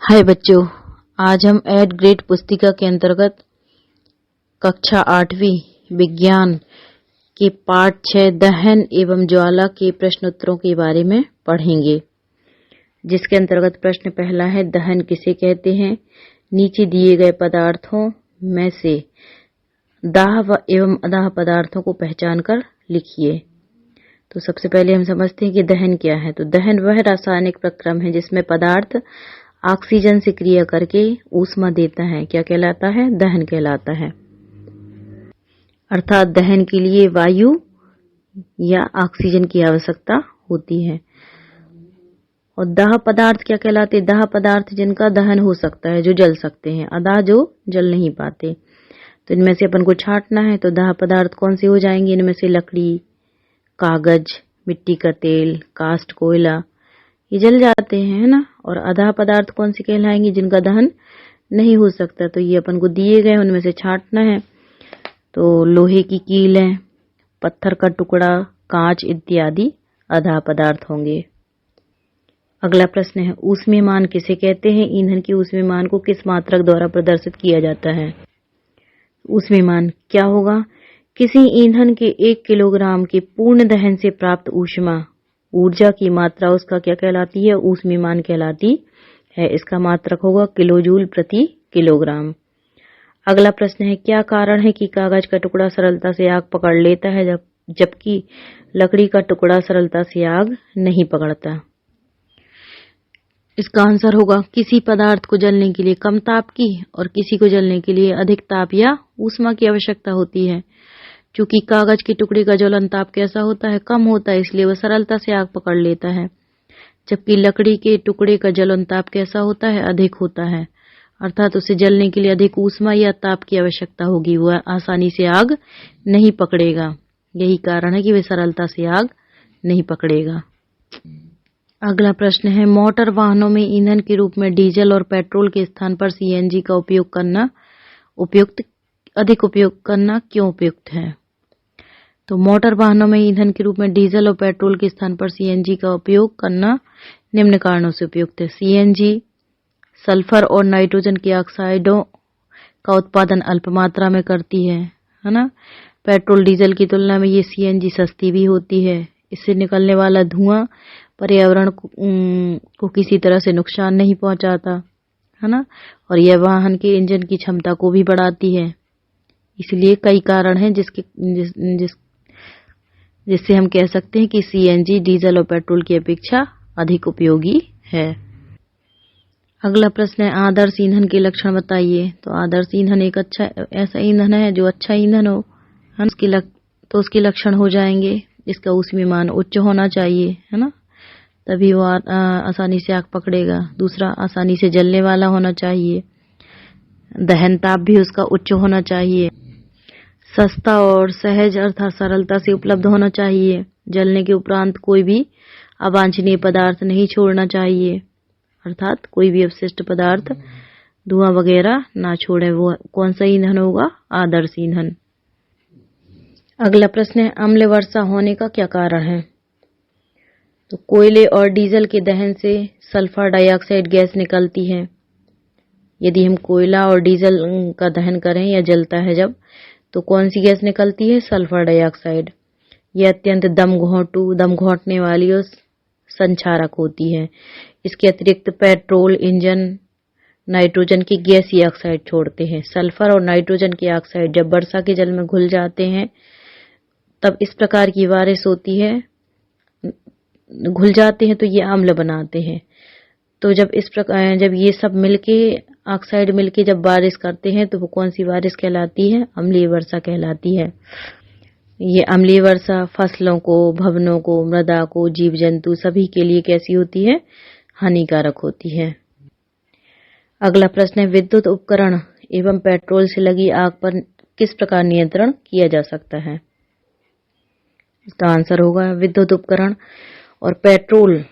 हाय बच्चों, आज हम एड ग्रेड पुस्तिका के अंतर्गत कक्षा 8वीं विज्ञान के पाठ 6 दहन एवं ज्वाला के प्रश्नोत्तरों के बारे में पढ़ेंगे, जिसके अंतर्गत प्रश्न पहला है, दहन किसे कहते हैं? नीचे दिए गए पदार्थों में से दाह एवं अदाह पदार्थों को पहचान कर लिखिए। तो सबसे पहले हम समझते हैं कि दहन क्या है। तो दहन वह रासायनिक प्रक्रम है जिसमें पदार्थ ऑक्सीजन से क्रिया करके ऊष्मा देता है। क्या कहलाता है? दहन कहलाता है। अर्थात दहन के लिए वायु या ऑक्सीजन की आवश्यकता होती है। और दाह पदार्थ क्या कहलाते? दाह पदार्थ जिनका दहन हो सकता है, जो जल सकते हैं। अदाह जो जल नहीं पाते। तो इनमें से अपन को छांटना है। तो दाह पदार्थ कौन से हो जाएंगे? इनमें से लकड़ी, कागज, मिट्टी का तेल, कास्ट, कोयला, ये जल जाते हैं, है ना। और अदाह पदार्थ कौन से कहलाएंगे? जिनका दहन नहीं हो सकता। तो ये अपन को दिए गए उनमें से छांटना है। तो लोहे की कीलें, पत्थर का टुकड़ा, कांच इत्यादि अदाह पदार्थ होंगे। अगला प्रश्न है, ऊष्मीयमान किसे कहते हैं? ईंधन के ऊष्मीयमान को किस मात्रक द्वारा प्रदर्शित किया जाता है? ऊष्मीयमान क्या होगा? किसी ईंधन के 1 किलोग्राम के पूर्ण दहन से प्राप्त ऊर्जा की मात्रा उसका क्या कहलाती है? ऊष्मीयमान कहलाती है। इसका मात्रक होगा किलोजूल प्रति किलोग्राम। अगला प्रश्न है, क्या कारण है कि कागज का टुकड़ा सरलता से आग पकड़ लेता है जबकि लकड़ी का टुकड़ा सरलता से आग नहीं पकड़ता? इसका आंसर होगा, किसी पदार्थ को जलने के लिए कम ताप की और किसी को जलने के लिए अधिक ताप या ऊष्मा की आवश्यकता होती है। चूंकि कागज के टुकड़े का ज्वलन ताप कैसा होता है? कम होता है, इसलिए वह सरलता से आग पकड़ लेता है। जबकि लकड़ी के टुकड़े का ज्वलन ताप कैसा होता है? अधिक होता है। अर्थात उसे जलने के लिए अधिक ऊष्मा या ताप की आवश्यकता होगी। वह आसानी से आग नहीं पकड़ेगा। यही कारण है कि वह सरलता से आग नहीं पकड़ेगा। अगला प्रश्न है, मोटर वाहनों में ईंधन के रूप में डीजल और पेट्रोल के स्थान पर सीएनजी का अधिक उपयोग करना क्यों उपयुक्त है? तो मोटर वाहनों में ईंधन के रूप में डीजल और पेट्रोल के स्थान पर सीएनजी का उपयोग करना निम्न कारणों से उपयुक्त है। सीएनजी सल्फर और नाइट्रोजन के ऑक्साइडों का उत्पादन अल्प मात्रा में करती है ना। पेट्रोल डीजल की तुलना में ये सीएनजी सस्ती भी होती है। इससे निकलने वाला धुआं पर्यावरण को किसी तरह से नुकसान नहीं पहुंचाता, है ना। और यह वाहन के इंजन की क्षमता को भी बढ़ाती है। इसलिए कई कारण हैं जिससे हम कह सकते हैं कि सीएनजी डीजल और पेट्रोल की अपेक्षा अधिक उपयोगी है। अगला प्रश्न है, आदर्श ईंधन के लक्षण बताइए। तो आदर्श ईंधन एक अच्छा ऐसा ईंधन है जो अच्छा ईंधन हो, तो उसके लक्षण हो जाएंगे, इसका ऊष्मीयमान उच्च होना चाहिए, है ना, तभी वो आसानी से आग पकड़ेगा। दूसरा, आसानी से जलने वाला होना चाहिए। दहन ताप भी उसका उच्च होना चाहिए। सस्ता और सहज अर्थात सरलता से उपलब्ध होना चाहिए। जलने के उपरांत कोई भी अवांछनीय पदार्थ नहीं छोड़ना चाहिए, अर्थात कोई भी अपशिष्ट पदार्थ, धुआं वगैरह ना छोड़े। वो कौन सा ईंधन होगा? आदर्श ईंधन। अगला प्रश्न है, अम्ल वर्षा होने का क्या कारण है? तो कोयले और डीजल के दहन से सल्फर डाइऑक्साइड गैस निकलती है। यदि हम कोयला और डीजल का दहन करें या जलता है जब, तो कौन सी गैस निकलती है? Sulphur dioxide. यह अत्यंत दम घोंटने वाली और संक्षारक होती है। इसके अतिरिक्त पेट्रोल इंजन नाइट्रोजन की गैसीय ऑक्साइड छोड़ते हैं। सल्फर और नाइट्रोजन की ऑक्साइड जब वर्षा के जल में घुल जाते हैं तब इस प्रकार की बारिश होती है, घुल जाते हैं तो ये अम्ल बनाते हैं। तो जब ये सब मिलके ऑक्साइड मिलके जब बारिश करते हैं तो वो कौन सी बारिश कहलाती है? अम्लीय वर्षा कहलाती है। ये अम्लीय वर्षा फसलों को, भवनों को, मृदा को, जीव जंतु सभी के लिए कैसी होती है? हानिकारक होती है। अगला प्रश्न है, विद्युत उपकरण एवं पेट्रोल से लगी आग पर किस प्रकार नियंत्रण किया जा सकता है? इसका आंसर होगा, विद्युत उपकरण और पेट्रोल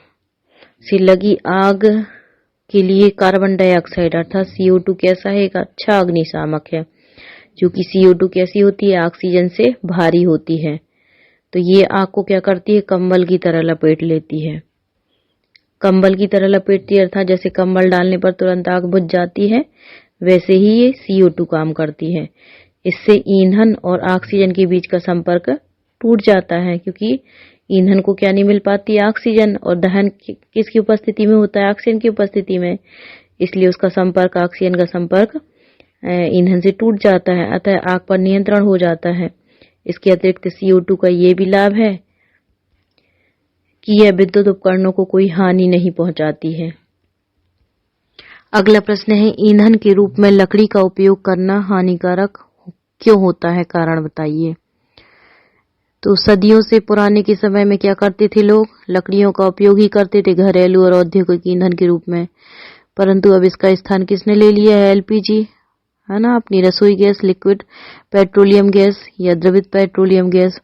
से लगी आग के लिए कार्बन डाइऑक्साइड अर्थात CO2 कैसा है? एक अच्छा अग्निशामक है। क्योंकि CO2 कैसी होती है? ऑक्सीजन से भारी होती है। तो ये आग को क्या करती है? कंबल की तरह लपेट लेती है। कंबल की तरह लपेटती है, अर्थात जैसे कंबल डालने पर तुरंत आग बुझ जाती है, वैसे ही ये CO2 काम करती है। इससे ईंधन और ऑक्सीजन के बीच का संपर्क टूट जाता है, क्योंकि ईंधन को क्या नहीं मिल पाती, ऑक्सीजन, और दहन किसकी उपस्थिति में होता है, ऑक्सीजन की उपस्थिति में। इसलिए उसका संपर्क, ऑक्सीजन का संपर्क ईंधन से टूट जाता है, अतः आग पर नियंत्रण हो जाता है। इसके अतिरिक्त CO2 का ये भी लाभ है कि यह विद्युत उपकरणों को कोई हानि नहीं पहुंचाती है। अगला प्रश्न है, ईंधन के रूप में लकड़ी का उपयोग करना हानिकारक क्यों होता है, कारण बताइए। तो सदियों से पुराने के समय में क्या करते थे लोग, लकड़ियों का उपयोग ही करते थे घरेलू और औद्योगिक ईंधन के रूप में। परंतु अब इसका स्थान किसने ले लिया है, LPG, है ना, अपनी रसोई गैस, लिक्विड पेट्रोलियम गैस या द्रवित पेट्रोलियम गैस।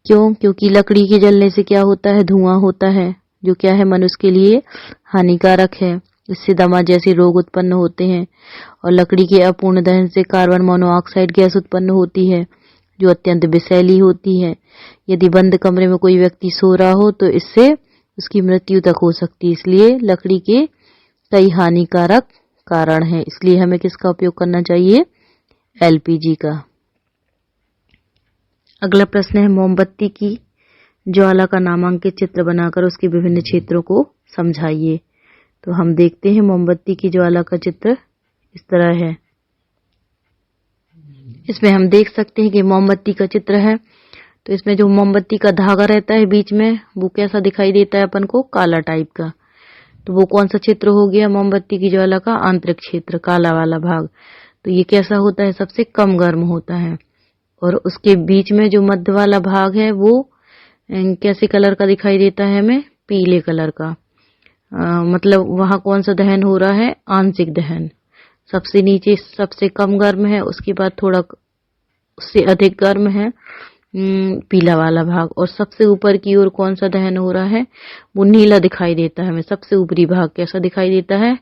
क्यों? क्योंकि लकड़ी के जलने से क्या होता है, धुआं होता है, जो क्या है मनुष्य के लिए हानिकारक है। इससे दमा जैसे रोग उत्पन्न होते हैं, और लकड़ी के अपूर्ण दहन से कार्बन मोनोऑक्साइड गैस उत्पन्न होती है, जो अत्यंत विषैली होती है। यदि बंद कमरे में कोई व्यक्ति सो रहा हो तो इससे उसकी मृत्यु तक हो सकती है। इसलिए लकड़ी के कई हानिकारक कारण है, इसलिए हमें किसका उपयोग करना चाहिए, LPG का। अगला प्रश्न है, मोमबत्ती की ज्वाला का नामांकित चित्र बनाकर उसके विभिन्न क्षेत्रों को समझाइए। तो हम देखते हैं मोमबत्ती की ज्वाला का चित्र इस तरह है। इसमें हम देख सकते हैं कि मोमबत्ती का चित्र है। तो इसमें जो मोमबत्ती का धागा रहता है बीच में, वो कैसा दिखाई देता है अपन को, काला टाइप का। तो वो कौन सा क्षेत्र हो गया मोमबत्ती की ज्वाला का, आंतरिक क्षेत्र, काला वाला भाग। तो ये कैसा होता है, सबसे कम गर्म होता है। और उसके बीच में जो मध्य वाला भाग है वो कैसे कलर का दिखाई देता है हमें, पीले कलर का। मतलब वहां कौन सा दहन हो रहा है, आंशिक दहन। सबसे नीचे सबसे कम गर्म है, उसके बाद थोड़ा उससे अधिक गर्म है पीला वाला भाग, और सबसे ऊपर की ओर कौन सा दहन हो रहा है, वो नीला दिखाई देता है हमें। सबसे ऊपरी भाग कैसा दिखाई देता है,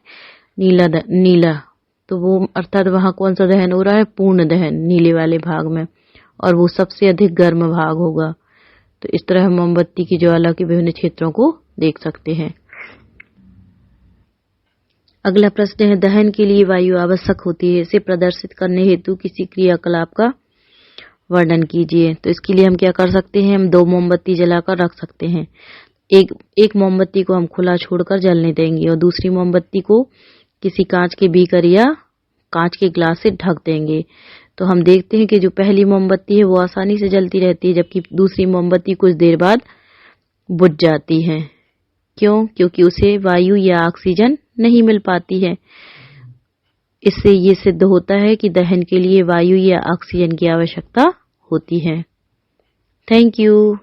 नीला। तो वो अर्थात वहां कौन सा दहन हो रहा है, पूर्ण दहन, नीले वाले भाग में, और वो सबसे अधिक गर्म भाग होगा। तो इस तरह हम मोमबत्ती की ज्वाला के विभिन्न क्षेत्रों को देख सकते हैं। अगला प्रश्न है, दहन के लिए वायु आवश्यक होती है, इसे प्रदर्शित करने हेतु किसी क्रियाकलाप का वर्णन कीजिए। तो इसके लिए हम क्या कर सकते हैं, हम 2 मोमबत्ती जलाकर रख सकते हैं। एक मोमबत्ती को हम खुला छोड़कर जलने देंगे, और दूसरी मोमबत्ती को किसी कांच के बीकर या कांच के ग्लास से ढक देंगे। तो हम देखते हैं कि जो पहली मोमबत्ती है वो आसानी से जलती रहती है, जबकि दूसरी मोमबत्ती कुछ देर बाद बुझ जाती है। क्यों? क्योंकि उसे वायु या ऑक्सीजन नहीं मिल पाती है। इससे ये सिद्ध होता है कि दहन के लिए वायु या ऑक्सीजन की आवश्यकता होती है। Thank you.